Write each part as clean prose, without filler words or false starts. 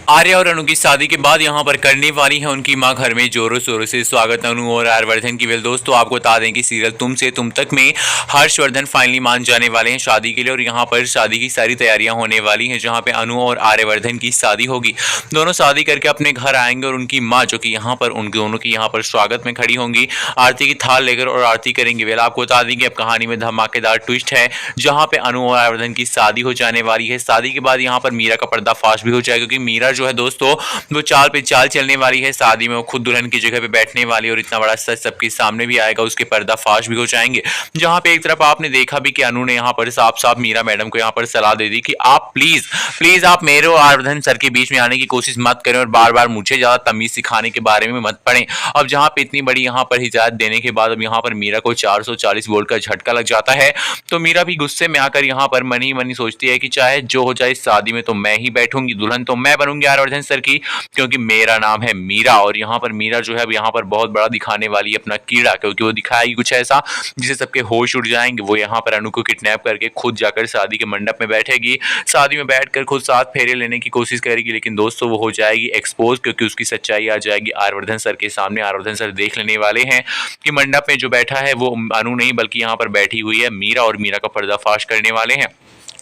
आर्या और अनु की शादी के बाद यहाँ पर करने वाली है उनकी मां घर में जोरों शोरों से स्वागत अनु और आर्यवर्धन की। वेल दोस्तों, आपको बता दें कि सीरियल तुम से तुम तक में हर्षवर्धन फाइनली मान जाने वाले हैं शादी के लिए और यहाँ पर शादी की सारी तैयारियां होने वाली हैं जहाँ पे अनु और आर्यवर्धन की शादी होगी। दोनों शादी करके अपने घर आएंगे और उनकी माँ जो कि यहाँ पर उन दोनों की यहाँ पर स्वागत में खड़ी होंगी आरती की थाल लेकर और आरती करेंगे। वेल आपको बता दें कि अब कहानी में धमाकेदार ट्विस्ट है जहाँ पे अनु और आर्यवर्धन की शादी हो जाने वाली है। शादी के बाद यहाँ पर मीरा का पर्दाफाश भी हो जाएगा क्योंकि मीरा जो है दोस्तों वो चाल पे चाल चलने वाली है। शादी में वो खुद दुल्हन की जगह पे बैठने वाली और इतना बड़ा सच सबके सामने भी आएगा, उसके पर्दाफाश भी हो जाएंगे। जहां पे एक तरफ आपने देखा भी कि अनु ने यहाँ पर साफ साफ मीरा मैडम को यहाँ पर सलाह दे दी कि आप प्लीज प्लीज आप मेरे और आर्यवर्धन सर के बीच में आने की कोशिश मत करें और बार बार मुझे ज्यादा तमीज सिखाने के बारे में मत पड़े। अब जहाँ पे इतनी बड़ी यहाँ पर हिदायत देने के बाद अब यहाँ पर मीरा को 440 वोल्ट का झटका लग जाता है तो मीरा भी गुस्से में आकर यहाँ पर मनी मनी सोचती है कि चाहे जो हो जाए शादी में तो मैं ही बैठूंगी, दुल्हन तो मैं बनूंगी आर्यवर्धन सर की, क्योंकि मेरा नाम है मीरा। और यहाँ पर मीरा जो है अब यहाँ पर बहुत बड़ा दिखाने वाली है अपना कीड़ा, क्योंकि वो दिखाएगी कुछ ऐसा जिसे सबके होश उड़ जाएंगे। वो यहाँ पर अनु को किडनैप करके खुद जाकर शादी के मंडप में बैठेगी, शादी में बैठकर खुद 7 फेरे लेने की कोशिश करेगी, लेकिन दोस्तों वो हो जाएगी एक्सपोज क्योंकि उसकी सच्चाई आ जाएगी आर्यवर्धन सर के सामने। आर्यवर्धन सर देख लेने वाले हैं कि मंडप में जो बैठा है वो अनु नहीं बल्कि यहाँ पर बैठी हुई है मीरा, और मीरा का पर्दाफाश करने वाले हैं।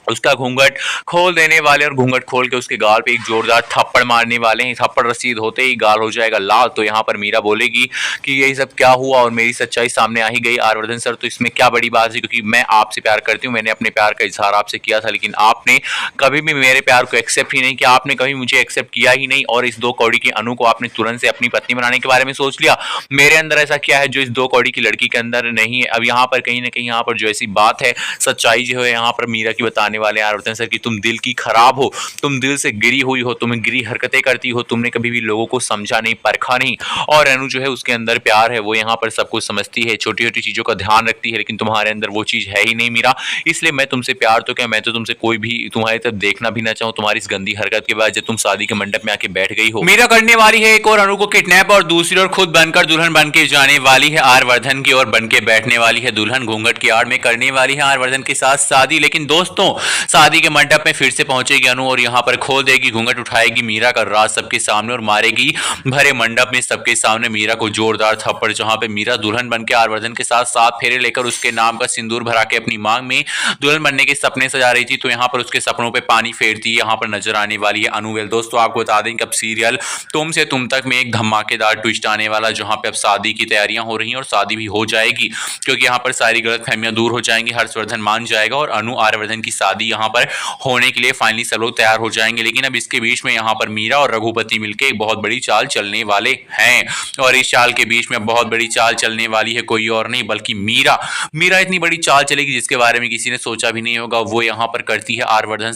उसका घूंघट खोल देने वाले और घूंघट खोल के उसके गाल पे एक जोरदार थप्पड़ मारने वाले हैं। थप्पड़ रसीद होते ही गाल हो जाएगा लाल। तो यहाँ पर मीरा बोलेगी कि यही सब क्या हुआ और मेरी सच्चाई सामने आ ही गई आर्यवर्धन सर, तो इसमें क्या बड़ी बात है, क्योंकि मैं आपसे प्यार करती हूँ, मैंने अपने प्यार का इजहार आपसे किया था, लेकिन आपने कभी भी मेरे प्यार को एक्सेप्ट ही नहीं किया, आपने कभी मुझे एक्सेप्ट किया ही नहीं, और इस 2 कौड़ी की अनु को आपने तुरंत से अपनी पत्नी बनाने के बारे में सोच लिया। मेरे अंदर ऐसा क्या है जो इस 2 कौड़ी की लड़की के अंदर नहीं है। अब यहाँ पर कहीं ना कहीं यहाँ पर जो ऐसी बात है सच्चाई जो है यहाँ पर मीरा की बताने वाले आर्यवर्धन सर कि तुम दिल की खराब हो, तुम दिल से गिरी हुई हो, तुम गिरी हरकतें करती हो, तुमने कभी भी लोगों को समझा नहीं, परखा नहीं। और अनु जो है उसके अंदर प्यार है, वो यहाँ पर सब कुछ समझती है, छोटी छोटी चीजों का ध्यान रखती है, लेकिन तुम्हारे अंदर वो चीज है ही नहीं मीरा। इसलिए मैं तुमसे प्यार तो क्या, मैं तो तुमसे कोई भी तुम्हारी तरफ देखना भी ना चाहूँ। तुम्हारी इस गंदी हरकत के बाद जब तुम शादी के मंडप में आके बैठ गई हो, मीरा करने वाली है एक और अनु को किडनैप और दूसरी ओर खुद बनकर दुल्हन बन के जाने वाली है आर्यवर्धन की ओर, बन के बैठने वाली है दुल्हन। घूंघट की आड़ में करने वाली है आर्यवर्धन के साथ शादी। लेकिन दोस्तों शादी के मंडप में फिर से पहुंचेगी अनु और यहाँ पर खोल देगी, घूंघट उठाएगी मीरा का राज सबके सामने और मारेगी भरे मंडप में सबके सामने मीरा को जोरदार थप्पड़। जहां पे मीरा दुल्हन बनके आर्यवर्धन के साथ 7 फेरे लेकर उसके नाम का सिंदूर भरा के अपनी मांग में दुल्हन बनने के सपने सजा रही थी, तो यहाँ पर उसके सपनों पे पानी फेरती यहाँ पर नजर आने वाली है अनु। वेल दोस्तों, आपको बता दें कि अब सीरियल तुम से तुम तक में एक धमाकेदार ट्विस्ट आने वाला, जहां पे अब शादी की तैयारियां हो रही हैं और शादी भी हो जाएगी, क्योंकि यहाँ पर सारी गलतफहमियां दूर हो जाएंगी, हर्षवर्धन मान जाएगा और अनु आर्यवर्धन की शादी यहाँ पर होने के लिए फाइनली सब लोग तैयार हो जाएंगे। लेकिन अब इसके बीच में यहाँ पर मीरा और रघुपति मिलकर एक बहुत बड़ी चाल चलने वाले हैं, और इस चाल के बीच में बहुत बड़ी चाल चलने वाली है कोई और नहीं बल्कि मीरा। मीरा इतनी बड़ी चाल चलेगी जिसके बारे में किसी ने सोचा भी नहीं होगा, वो यहाँ पर करती है आर्यवर्धन